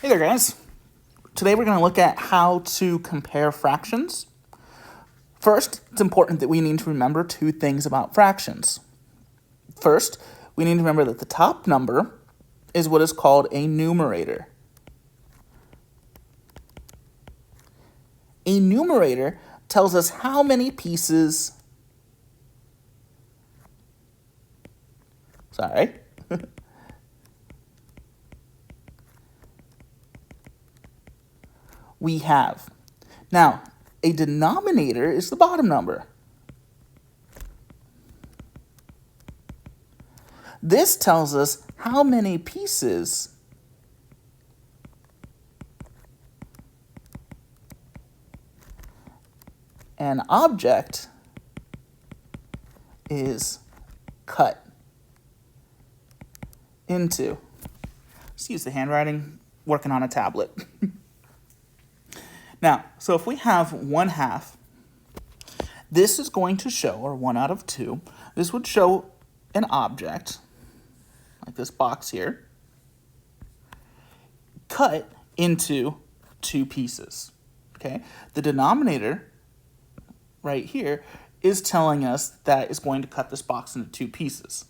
Hey there, guys. Today we're going to look at how to compare fractions. First, it's important that we need to remember two things about fractions. First, we need to remember that the top number is what is called a numerator. A numerator tells us how many pieces we have. Now, a denominator is the bottom number. This tells us how many pieces an object is cut into. Excuse the handwriting, working on a tablet. Now, so if we have 1/2, this is going to show, or 1 out of 2, this would show an object, like this box here, cut into 2 pieces, okay? The denominator right here is telling us that it's going to cut this box into 2 pieces.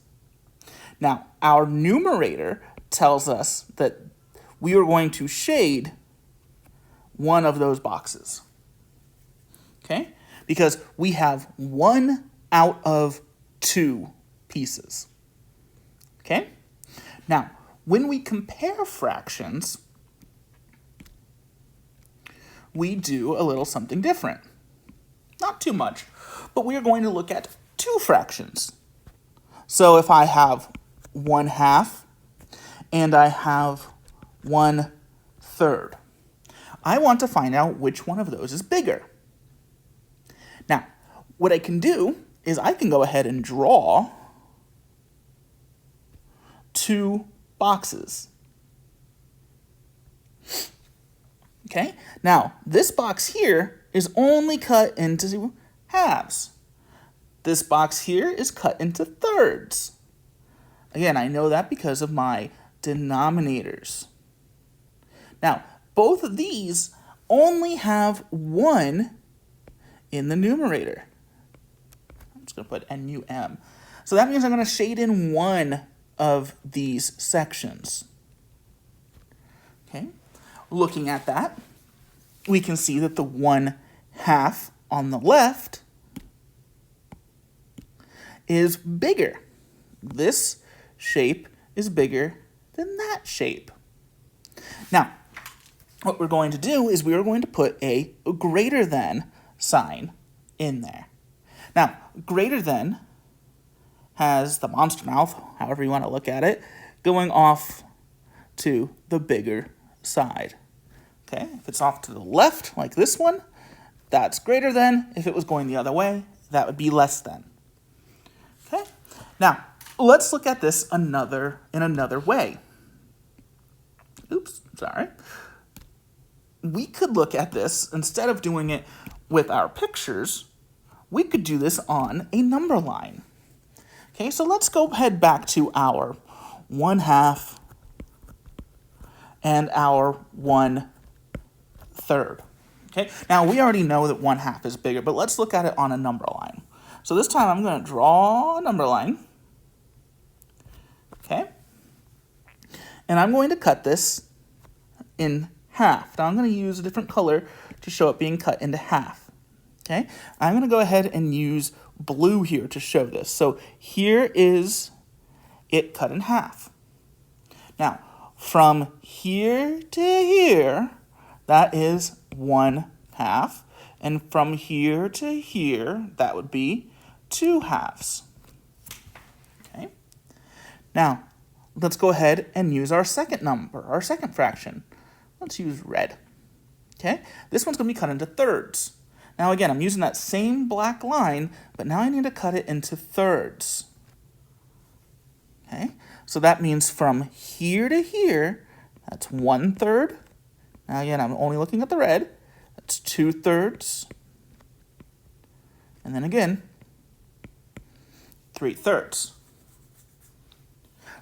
Now, our numerator tells us that we are going to shade one of those boxes, okay? Because we have 1 out of 2 pieces, okay? Now, when we compare fractions, we do a little something different. Not too much, but we are going to look at 2 fractions. So if I have 1/2 and I have 1/3, I want to find out which one of those is bigger. Now, what I can do is I can go ahead and draw 2 boxes. Okay? Now, this box here is only cut into halves. This box here is cut into thirds. Again, I know that because of my denominators. Now, both of these only have 1 in the numerator. I'm just going to put NUM. So that means I'm going to shade in 1 of these sections. Okay? Looking at that, we can see that the 1/2 on the left is bigger. This shape is bigger than that shape. Now, what we're going to do is we are going to put a greater than sign in there. Now, greater than has the monster mouth, however you want to look at it, going off to the bigger side. Okay, if it's off to the left, like this one, that's greater than. If it was going the other way, that would be less than. Okay, now let's look at this in another way. Oops, sorry. We could look at this, instead of doing it with our pictures, we could do this on a number line. Okay, so let's go head back to our 1/2 and our 1/3. Okay, now we already know that 1/2 is bigger, but let's look at it on a number line. So this time I'm going to draw a number line. Okay, and I'm going to cut this in half. Now I'm going to use a different color to show it being cut into half. Okay, I'm going to go ahead and use blue here to show this. So here is it cut in half. Now, from here to here, that is 1/2. And from here to here, that would be 2/2. Okay. Now, let's go ahead and use our second number, our second fraction. Let's use red. Okay, this one's going to be cut into thirds. Now again, I'm using that same black line, but now I need to cut it into thirds. Okay, so that means from here to here, that's 1/3. Now again, I'm only looking at the red. That's 2/3. And then again, 3/3.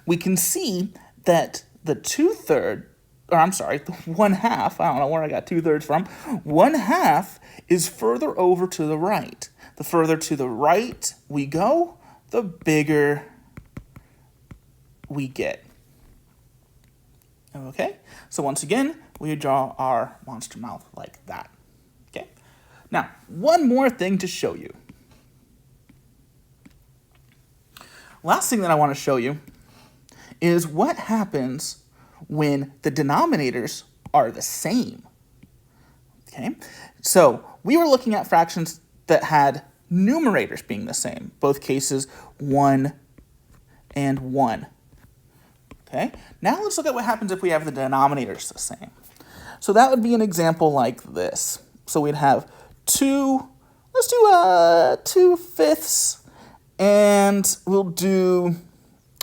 We can see that the 2/3 or I'm sorry, 1/2, I don't know where I got 2/3 from, 1/2 is further over to the right. The further to the right we go, the bigger we get. Okay, so once again, we draw our monster mouth like that. Okay, now one more thing to show you. Last thing that I want to show you is what happens when the denominators are the same. Okay, so we were looking at fractions that had numerators being the same, both cases 1 and 1. Okay, now let's look at what happens if we have the denominators the same. So that would be an example like this. So we'd have 2, let's do 2/5, and we'll do,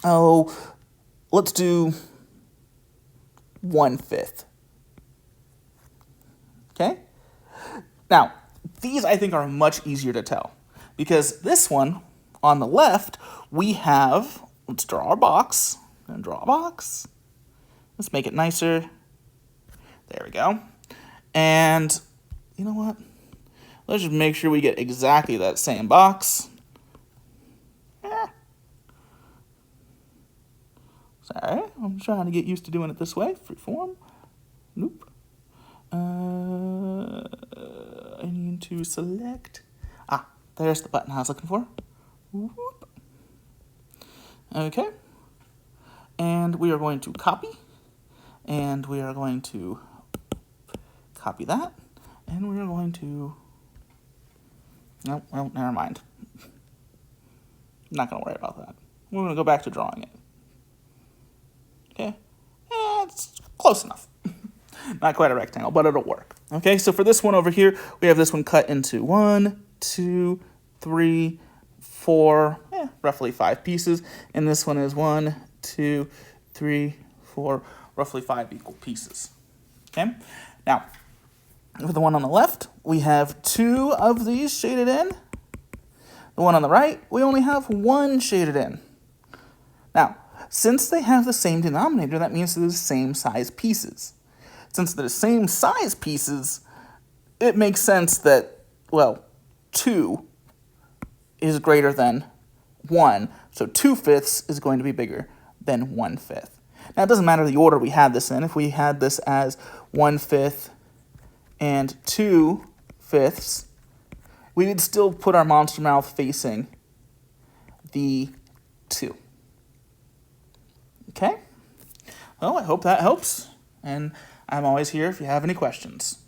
let's do 1/5. Okay? Now, these I think are much easier to tell because this one on the left, we have, let's draw our box. I'm gonna draw a box. Let's make it nicer. There we go. And you know what? Let's just make sure we get exactly that same box. Sorry, I'm trying to get used to doing it this way. Freeform. Nope. I need to select. There's the button I was looking for. Whoop. Okay. And we are going to copy. And we are going to copy that. And we are going to... Nope, well, never mind. I'm not going to worry about that. We're going to go back to drawing it. Okay. It's close enough. Not quite a rectangle, but it'll work. Okay, so for this one over here, we have this one cut into 1, 2, 3, 4, roughly 5 pieces. And this one is 1, 2, 3, 4, roughly 5 equal pieces. Okay, now, for the one on the left, we have 2 of these shaded in. The one on the right, we only have 1 shaded in. Now, since they have the same denominator, that means they're the same size pieces. Since they're the same size pieces, it makes sense that, well, 2 is greater than 1, so 2/5 is going to be bigger than 1/5. Now, it doesn't matter the order we had this in. If we had this as 1/5 and 2/5, we would still put our monster mouth facing the 2. Okay? Well, I hope that helps, and I'm always here if you have any questions.